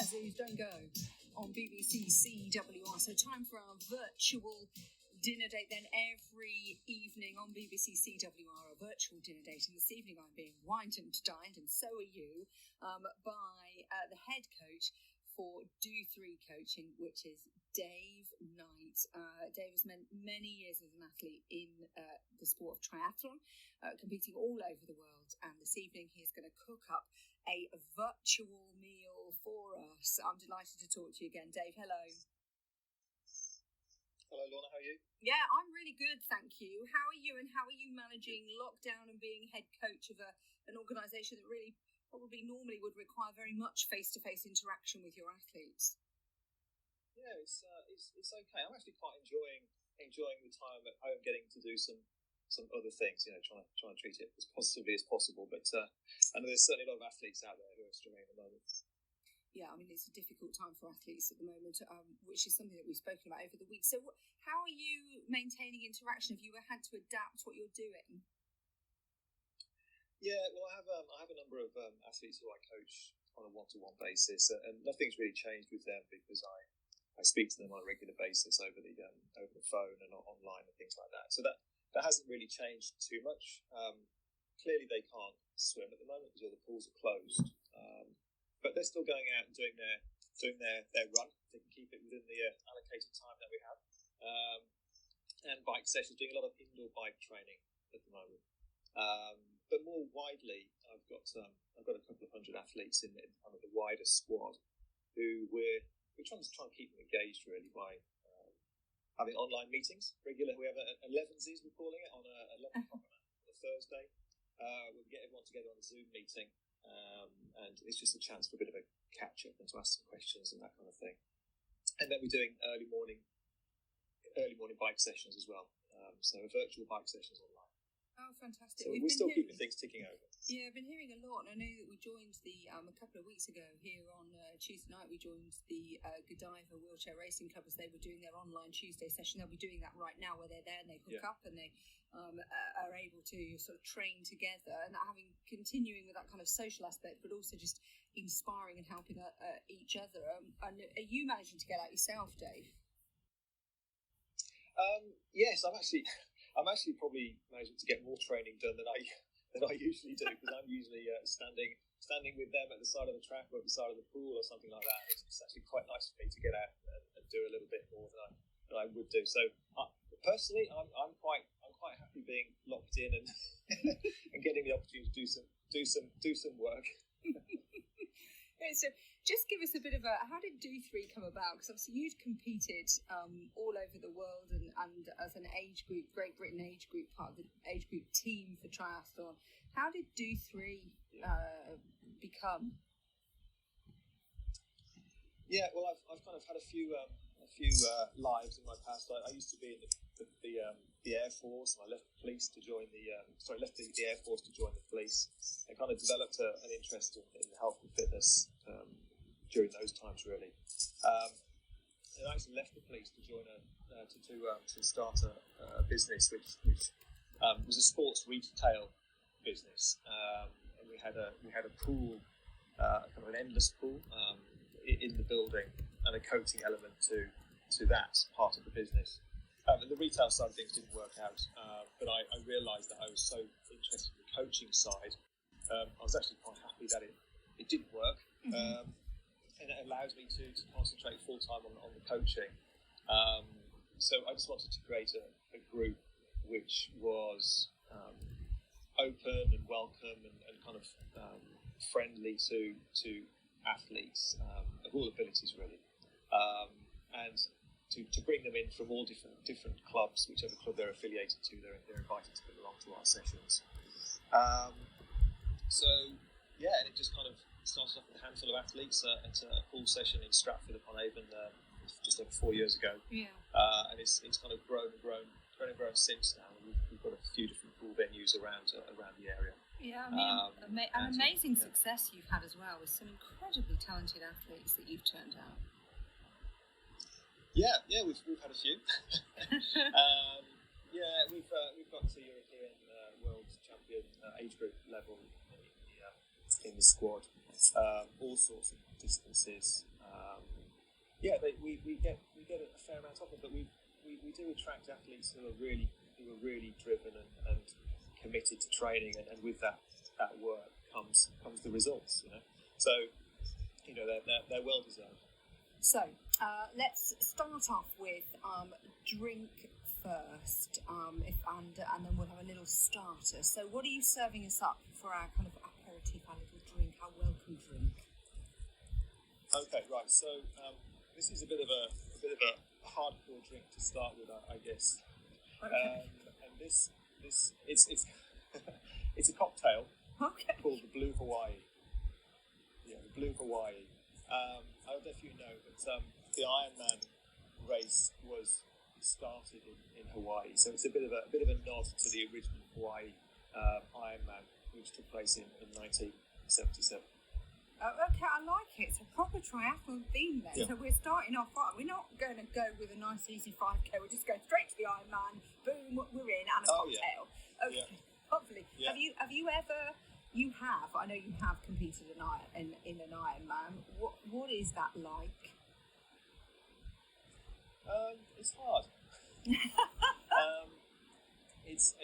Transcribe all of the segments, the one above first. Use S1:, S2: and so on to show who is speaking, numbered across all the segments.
S1: Zoos don't go on BBC C&WR. So time for our virtual dinner date then every evening on BBC C&WR, a virtual dinner date. And this evening I'm being wined and dined, and so are you, by the head coach for Do 3 Coaching, which is Dave Knight. Dave has spent many years as an athlete in the sport of triathlon, competing all over the world. And this evening he is going to cook up a virtual meal for us. I'm delighted to talk to you again, Dave. Hello.
S2: Hello, Lorna. How are you?
S1: Yeah, I'm really good, thank you. How are you, and how are you managing lockdown and being head coach of an organisation that really probably normally would require very much face-to-face interaction with your athletes?
S2: Yeah, it's okay. I'm actually quite enjoying the time at home, getting to do some other things. You know, trying to treat it as positively as possible. But I know there's certainly a lot of athletes out there who are struggling at the moment.
S1: Yeah, I mean, it's a difficult time for athletes at the moment, which is something that we've spoken about over the week. So how are you maintaining interaction? Have you had to adapt what you're doing?
S2: Yeah, well, I have a number of athletes who I coach on a one-to-one basis, and nothing's really changed with them because I speak to them on a regular basis over the phone and online and things like that. So that hasn't really changed too much. Clearly, they can't swim at the moment because all the pools are closed. But they're still going out and doing their run. They can keep it within the allocated time that we have. And bike sessions, doing a lot of indoor bike training at the moment. But more widely, I've got a couple of hundred athletes in kind of the wider squad who we're trying to keep them engaged really by having online meetings regular. We have 11sies, we're calling it, on 11 o'clock on a Thursday. We'll get everyone together on a Zoom meeting. And it's just a chance for a bit of a catch up and to ask some questions and that kind of thing. And then we're doing early morning bike sessions as well. So virtual bike sessions online.
S1: Oh, fantastic!
S2: So we're still keeping things ticking over.
S1: Yeah, I've been hearing a lot. And I know that we joined a couple of weeks ago here on Tuesday night. We joined the Godiva Wheelchair Racing Club as they were doing their online Tuesday session. They'll be doing that right now, where they're there and they hook up and they are able to sort of train together, and continuing with that kind of social aspect, but also just inspiring and helping each other. And are you managing to get out yourself, Dave?
S2: Yes, I'm actually probably managing to get more training done than I usually do, because I'm usually standing with them at the side of the track or at the side of the pool or something like that. It's actually quite nice for me to get out and do a little bit more than I would do. So personally, I'm quite happy being locked in and and getting the opportunity to do some work.
S1: Yeah, so just give us a bit of how did Do 3 come about? Because obviously you'd competed all over the world and as an age group, Great Britain age group, part of the age group team for triathlon. How did Do 3 become? Yeah, well, I've kind of had a few lives in my past. I used to be in the Air Force, and I left the police to join the Air Force to join the police, and kind of developed an interest in health and fitness during those times, really. And I actually left the police to join to start a business which was a sports retail business, and we had a pool, kind of an endless pool in the building, and a coaching element to that part of the business. And the retail side of things didn't work out, but I realised that I was so interested in the coaching side. I was actually quite happy that it didn't work, and it allowed me to concentrate full time on the coaching. So I just wanted to create a group which was open and welcome and kind of friendly to athletes of all abilities, really, and to bring them in from all different clubs, whichever club they're affiliated to, they're invited to come along to our sessions. So yeah, and it just kind of started off with a handful of athletes at a pool session in Stratford upon Avon just over 4 years ago. Yeah. And it's kind of grown since now. We've got a few different pool venues around the area. Yeah, I mean, an amazing success you've had as well, with some incredibly talented athletes that you've turned out.
S2: Yeah, we've had a few. We've got to European world champion age group level in the squad. All sorts of distances,
S1: we get a fair amount of them, but we do attract athletes who are really driven and committed to training, and with that work comes the results. So they're well deserved.
S3: So let's start off with drink first, and then we'll have a little starter. So what are you serving us up for our kind of aperitif, our little drink, our welcome drink?
S1: Okay, right. So this is a bit of a hardcore drink to start with, I guess.
S3: Okay.
S1: And this it's it's a cocktail called the Blue Hawaii. Yeah, the Blue Hawaii. I don't know if you know, but the Ironman race was started in Hawaii, so it's a bit of a nod to the original Hawaii Ironman, which took place in 1977.
S3: Okay, I like it. It's a proper triathlon theme then. Yeah. So we're starting off right. We're not going to go with a nice easy 5K. We're just going straight to the Ironman. Boom, we're in, and a cocktail. Yeah. Okay, yeah. Lovely. Yeah. Have you ever? You have. I know you have competed in an Ironman. What is that like?
S1: It's hard. It's a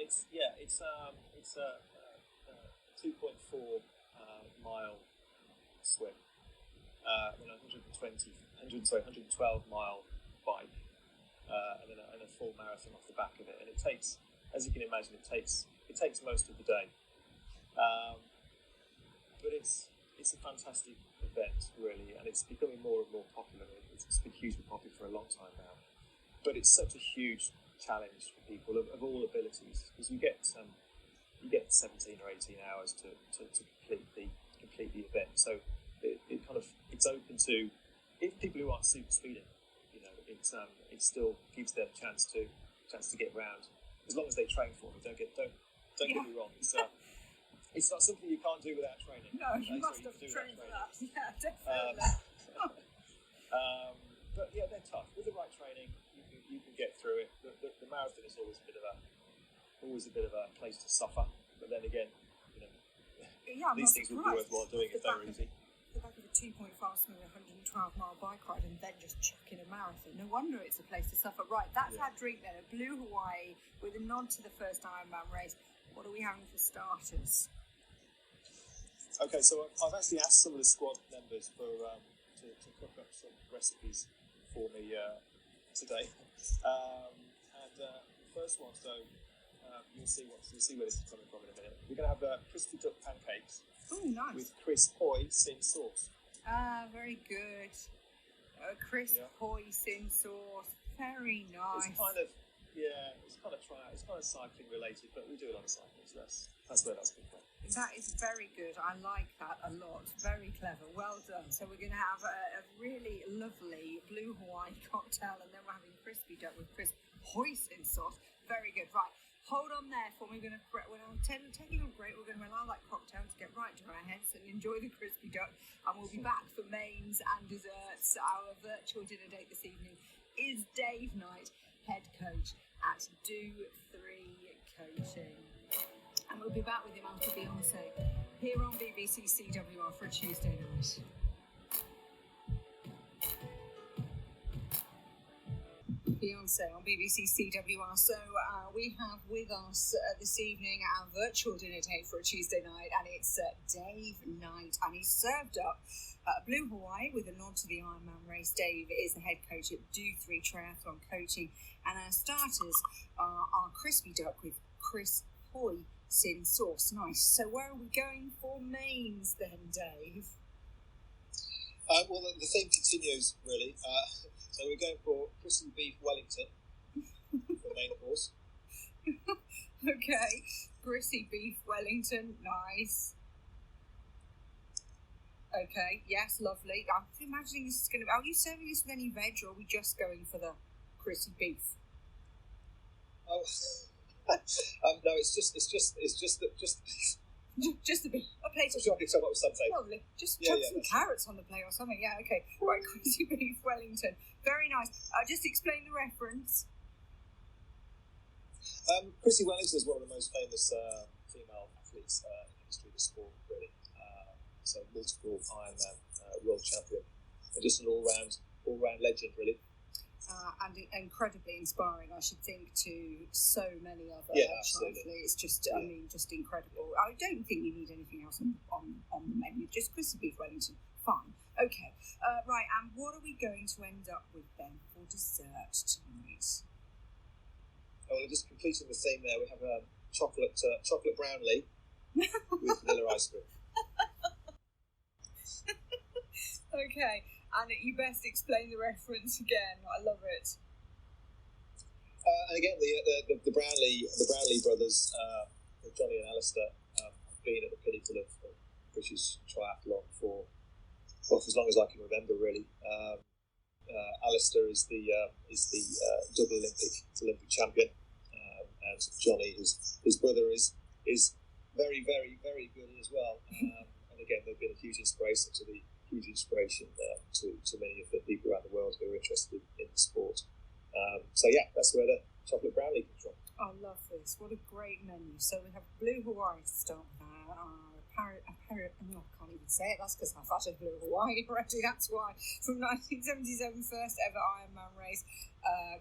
S1: 2.4 mile swim, then 112 mile bike, and then a full marathon off the back of it. And it takes, as you can imagine, it takes most of the day. But it's a fantastic event, really, and it's becoming more and more popular. It's been hugely popular for a long time now. But it's such a huge challenge for people of all abilities, because you get 17 or 18 hours to complete the event. So it's open to people who aren't super speeding. It still gives them a chance to get round, as long as they train for it. Don't get me wrong. It's not something you can't do without training.
S3: No, you must have trained for that. Yeah, definitely.
S1: But yeah, they're tough. With the right training, you can get through it. The marathon is always a bit of a place to suffer. But then again, these things would be worthwhile doing if they're easy.
S3: The back of a 2.5 smooth 112 mile bike ride, and then just chuck in a marathon. No wonder it's a place to suffer. Right, that's our drink then. A Blue Hawaii with a nod to the first Ironman race. What are we having for starters?
S1: Okay, so I've actually asked some of the squad members to cook up some recipes for me today. And first one, so you'll see where this is coming from in a minute. We're going to have crispy duck pancakes.
S3: Oh, nice.
S1: With crisp hoisin sauce.
S3: Ah, very good. Crisp hoisin sauce. Very nice.
S1: It's kind of cycling related, but we do a lot of cycling, so that's where that's come from.
S3: That is very good. I like that a lot. Very clever. Well done. So we're going to have a really lovely Blue Hawaii cocktail, and then we're having crispy duck with crisp hoisin sauce. Very good. Right. Hold on there for me. When I'm taking a break, we're going to allow that cocktail to get right to our heads and enjoy the crispy duck. And we'll be back for mains and desserts. Our virtual dinner date this evening is Dave Knight, head coach at Do 3 Coaching. And we'll be back with him after Beyonce here on BBC CWR for a Tuesday night. Beyonce on BBC CWR. So we have with us this evening our virtual dinner date for a Tuesday night, and it's Dave Knight, and he's served up Blue Hawaii with a nod to the Ironman race. Dave is the head coach at Do 3 Triathlon Coaching, and our starters are crispy duck with crisp hoisin sauce. Nice. So where are we going for mains then, Dave?
S1: Well, the theme continues, really. So we're going for crispy beef Wellington for main course.
S3: Okay, crispy beef Wellington, nice. Okay, yes, lovely. I'm imagining this is going to. Are you serving this with any veg, or are we just going for the crispy beef?
S1: Oh, no, it's just the
S3: beef. A plate of
S1: something. Something.
S3: Lovely. Just chuck some carrots on the plate or something. Yeah, okay. Right, crispy beef Wellington. Very nice. Just explain the reference.
S1: Chrissy Wellington is one of the most famous female athletes in the history of the sport, really. So multiple Ironman world champion, and just an all-round all-round legend, really.
S3: And incredibly inspiring, I should think, to so many other triathletes. Just incredible. I don't think you need anything else on the menu. Just crispy beef Wellington, fine. Okay, right. And what are we going to end up with then for dessert tonight?
S1: Oh, well, just completing the theme there, we have a chocolate brownlee with vanilla ice cream.
S3: Okay. And you best explain the reference again. I love it.
S1: And again, the Brownlee brothers, Johnny and Alistair, have been at the pinnacle of British triathlon for as long as I can remember, really. Alistair is the double Olympic champion, and Johnny, his brother, is very, very, very good as well. And again, they've been a huge inspiration to many of the people around the world who are interested in the sport. So yeah, that's where the chocolate brownlee comes from.
S3: I love this. What a great menu. So we have Blue Hawaii to start with. I can't even say it. That's because I've had a Blue Hawaii already. That's why. From 1977, first ever Ironman race.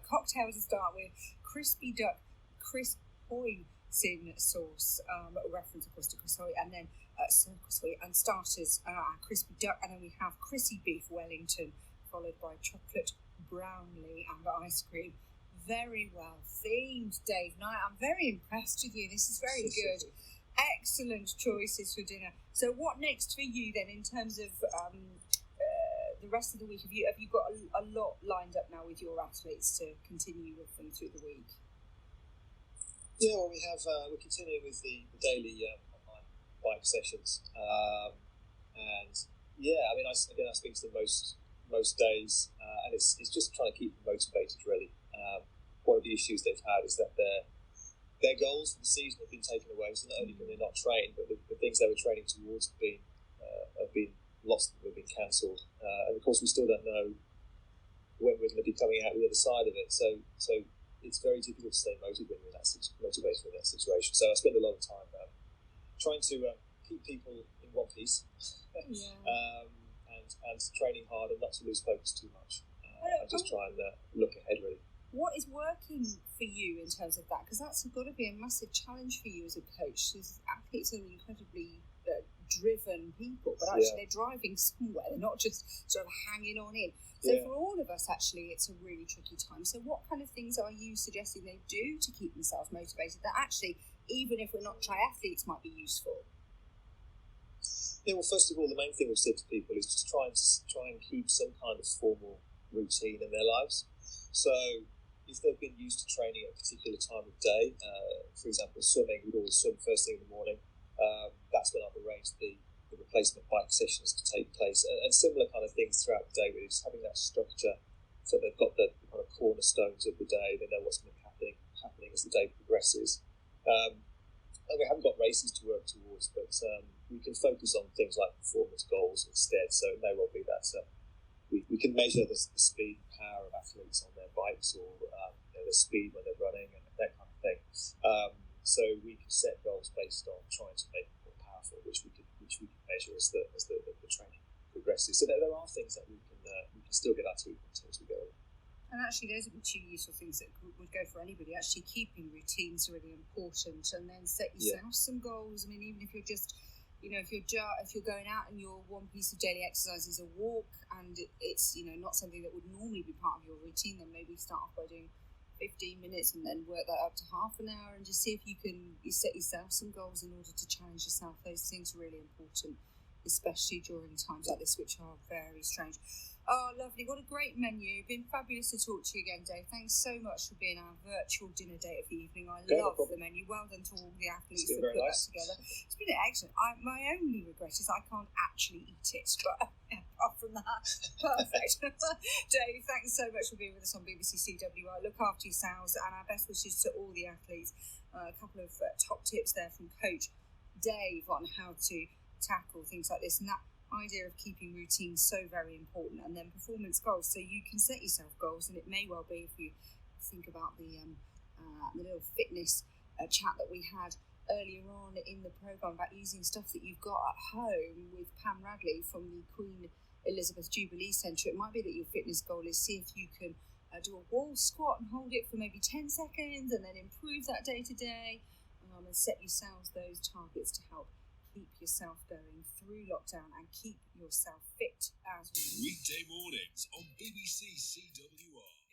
S3: Cocktail to start with. Crispy duck, crisp hoisin sauce. A reference, of course, to Chris Hoy. And then Circus Sweet. And starters, crispy duck. And then we have crispy beef Wellington, followed by chocolate brownlee and ice cream. Very well themed, Dave Knight. I'm very impressed with you. This is very good. Excellent choices for dinner. So what next for you then in terms of the rest of the week? Have you got a lot lined up now with your athletes to continue with them through the week?
S1: Yeah, well, we're continuing with the daily online bike sessions, and yeah, I mean, I speak to them most days, and it's just trying to keep them motivated, really. One of the issues they've had is that their goals for the season have been taken away. So not only can they not train, but the things they were training towards have been lost, have been cancelled. And of course, we still don't know when we're going to be coming out the other side of it. So it's very difficult to stay motivated in that situation. So I spend a lot of time trying to keep people in one piece, and training hard and not to lose focus too much. And just try and look ahead, really.
S3: What is working for you in terms of that? Because that's got to be a massive challenge for you as a coach. Because athletes are incredibly driven people, but actually they're driving somewhere. They're not just sort of hanging on in. So for all of us, actually, it's a really tricky time. So what kind of things are you suggesting they do to keep themselves motivated that actually, even if we're not triathletes, might be useful?
S1: Yeah, well, first of all, the main thing we've said to people is just try and keep some kind of formal routine in their lives. So if they've been used to training at a particular time of day, for example, swimming, we'd always swim first thing in the morning. That's when I've arranged the replacement bike sessions to take place, and similar kind of things throughout the day, really, just having that structure so they've got the kind of cornerstones of the day, they know what's going to be happening as the day progresses. And we haven't got races to work towards, but we can focus on things like performance goals instead, so it may well be that we can measure the speed and power of athletes on their bikes, or the speed when they're running and that kind of thing. So we can set goals based on trying to make them more powerful, which we can measure as the training progresses. So there are things that we can still get our teeth into as we go.
S3: And actually, those would be two useful things that would go for anybody. Actually, keeping routines really important, and then set yourself some goals. I mean, even if you're just if you're going out and your one piece of daily exercise is a walk, and it's not something that would normally be part of your routine, then maybe start off by doing 15 minutes and then work that up to half an hour, and just see if you set yourself some goals in order to challenge yourself. Those things are really important, especially during times like this, which are very strange. Oh, lovely. What a great menu. Been fabulous to talk to you again, Dave. Thanks so much for being our virtual dinner date of the evening. I love the menu. Well done to all the athletes that put that together. It's been excellent. My only regret is I can't actually eat it, but apart from that, perfect. Dave, thanks so much for being with us on BBC C&W. Look after yourselves, and our best wishes to all the athletes. A couple of top tips there from Coach Dave on how to tackle things like this, and that idea of keeping routines so very important. And then performance goals, so you can set yourself goals, and it may well be, if you think about the little fitness chat that we had earlier on in the programme about using stuff that you've got at home with Pam Radley from the Queen Elizabeth Jubilee Centre, it might be that your fitness goal is see if you can do a wall squat and hold it for maybe 10 seconds and then improve that day to day, and set yourselves those targets to help keep yourself going through lockdown and keep yourself fit as well.
S4: Weekday mornings on BBC CWR.